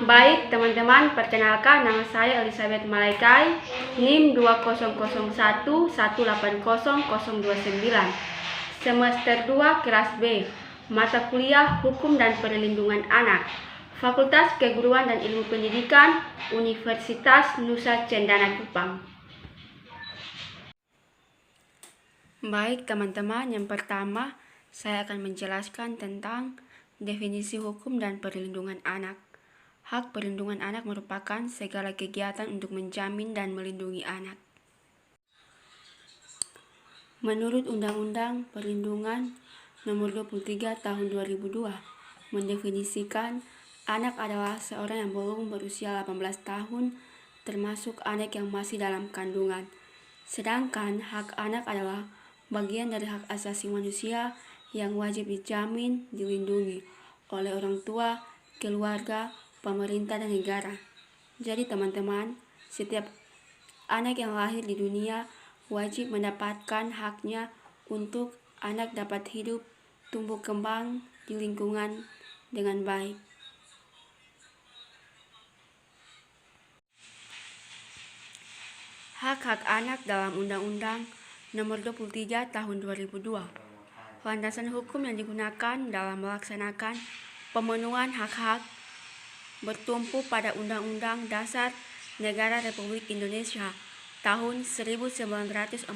Baik teman-teman, perkenalkan nama saya Elizabeth Malaikai, NIM 2001180029, semester 2 kelas B, mata kuliah Hukum dan Perlindungan Anak, Fakultas Keguruan dan Ilmu Pendidikan, Universitas Nusa Cendana Kupang. Baik teman-teman, yang pertama saya akan menjelaskan tentang definisi hukum dan perlindungan anak. Hak perlindungan anak merupakan segala kegiatan untuk menjamin dan melindungi anak. Menurut Undang-Undang Perlindungan Nomor 23 Tahun 2002 mendefinisikan anak adalah seorang yang belum berusia 18 tahun termasuk anak yang masih dalam kandungan. Sedangkan hak anak adalah bagian dari hak asasi manusia yang wajib dijamin, dilindungi oleh orang tua, keluarga, pemerintah, dan negara. Jadi teman-teman, setiap anak yang lahir di dunia wajib mendapatkan haknya untuk anak dapat hidup, tumbuh kembang di lingkungan dengan baik. Hak-hak anak dalam Undang-Undang Nomor 23 Tahun 2002. Landasan hukum yang digunakan dalam melaksanakan pemenuhan hak-hak bertumpu pada Undang-Undang Dasar Negara Republik Indonesia tahun 1945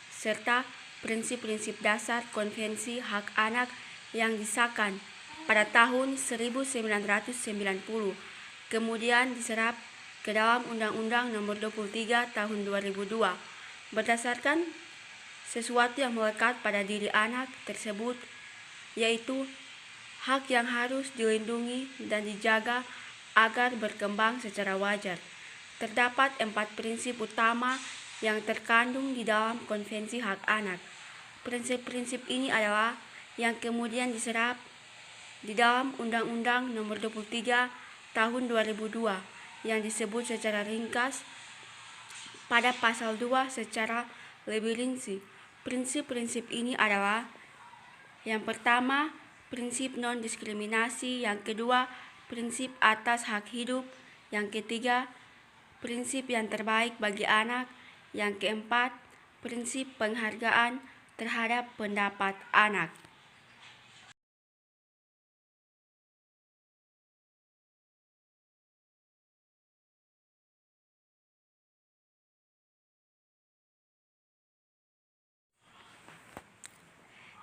serta prinsip-prinsip dasar Konvensi Hak Anak yang disahkan pada tahun 1990, kemudian diserap ke dalam Undang-Undang Nomor 23 Tahun 2002 berdasarkan sesuatu yang melekat pada diri anak tersebut, yaitu hak yang harus dilindungi dan dijaga agar berkembang secara wajar. Terdapat 4 prinsip utama yang terkandung di dalam Konvensi Hak Anak. Prinsip-prinsip ini adalah yang kemudian diserap di dalam Undang-Undang Nomor 23 Tahun 2002 yang disebut secara ringkas pada pasal 2 secara lebih rinci. Prinsip-prinsip ini adalah: yang pertama, prinsip non-diskriminasi; yang kedua, prinsip atas hak hidup; yang ketiga, prinsip yang terbaik bagi anak; yang keempat, prinsip penghargaan terhadap pendapat anak.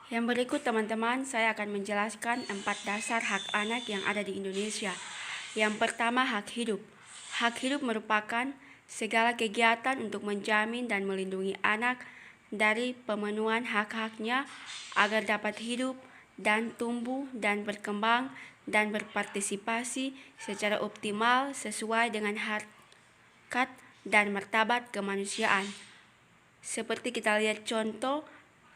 Yang berikut teman-teman, saya akan menjelaskan 4 dasar hak anak yang ada di Indonesia. Yang pertama, hak hidup. Hak hidup merupakan segala kegiatan untuk menjamin dan melindungi anak dari pemenuhan hak-haknya agar dapat hidup dan tumbuh dan berkembang dan berpartisipasi secara optimal sesuai dengan harkat dan martabat kemanusiaan. Seperti kita lihat contoh,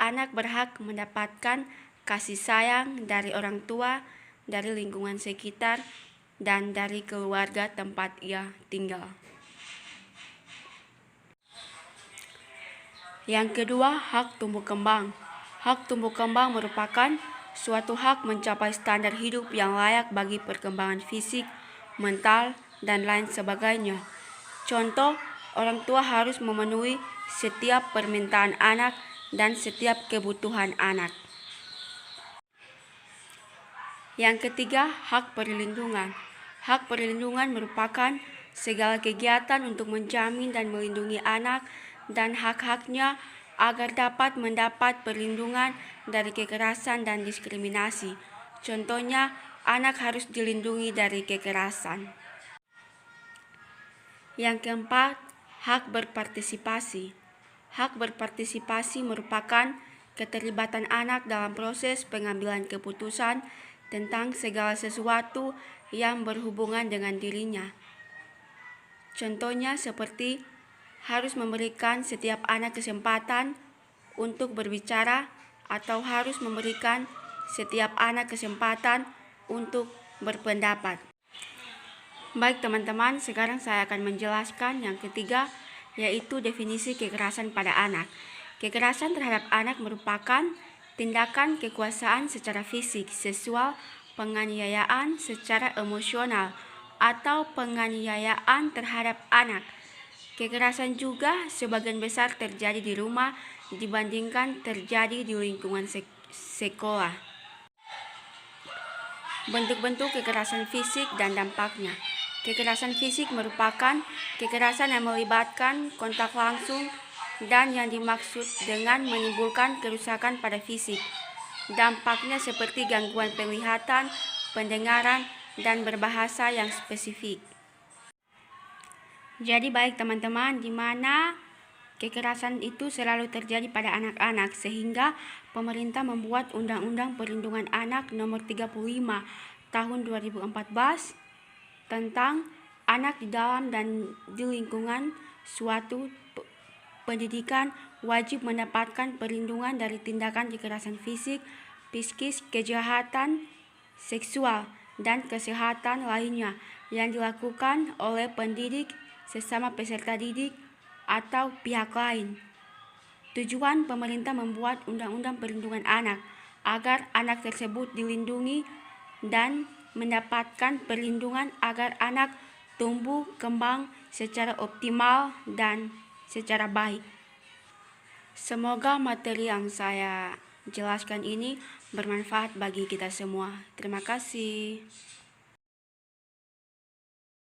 anak berhak mendapatkan kasih sayang dari orang tua, dari lingkungan sekitar, dan dari keluarga tempat ia tinggal. Yang kedua, hak tumbuh kembang. Hak tumbuh kembang merupakan suatu hak mencapai standar hidup yang layak bagi perkembangan fisik, mental, dan lain sebagainya. Contoh, orang tua harus memenuhi setiap permintaan anak dan setiap kebutuhan anak. Yang ketiga, hak perlindungan. Hak perlindungan merupakan segala kegiatan untuk menjamin dan melindungi anak dan hak-haknya agar dapat mendapat perlindungan dari kekerasan dan diskriminasi. Contohnya, anak harus dilindungi dari kekerasan. Yang keempat, hak berpartisipasi. Hak berpartisipasi merupakan keterlibatan anak dalam proses pengambilan keputusan tentang segala sesuatu yang berhubungan dengan dirinya. Contohnya seperti harus memberikan setiap anak kesempatan untuk berbicara atau harus memberikan setiap anak kesempatan untuk berpendapat. Baik teman-teman, sekarang saya akan menjelaskan yang ketiga, yaitu definisi kekerasan pada anak. Kekerasan terhadap anak merupakan tindakan kekuasaan secara fisik, seksual, penganiayaan secara emosional atau penganiayaan terhadap anak. Kekerasan juga sebagian besar terjadi di rumah dibandingkan terjadi di lingkungan sekolah. Bentuk-bentuk kekerasan fisik dan dampaknya. Kekerasan fisik merupakan kekerasan yang melibatkan kontak langsung dan yang dimaksud dengan menimbulkan kerusakan pada fisik. Dampaknya seperti gangguan penglihatan, pendengaran, dan berbahasa yang spesifik. Jadi baik teman-teman, di mana kekerasan itu selalu terjadi pada anak-anak, sehingga pemerintah membuat Undang-Undang Perlindungan Anak Nomor 35 Tahun 2014 tentang anak di dalam dan di lingkungan suatu pendidikan wajib mendapatkan perlindungan dari tindakan kekerasan fisik, psikis, kejahatan seksual, dan kesehatan lainnya yang dilakukan oleh pendidik, sesama peserta didik, atau pihak lain. Tujuan pemerintah membuat Undang-Undang Perlindungan Anak agar anak tersebut dilindungi dan mendapatkan perlindungan agar anak tumbuh kembang secara optimal dan secara baik. Semoga materi yang saya jelaskan ini bermanfaat bagi kita semua. Terima kasih.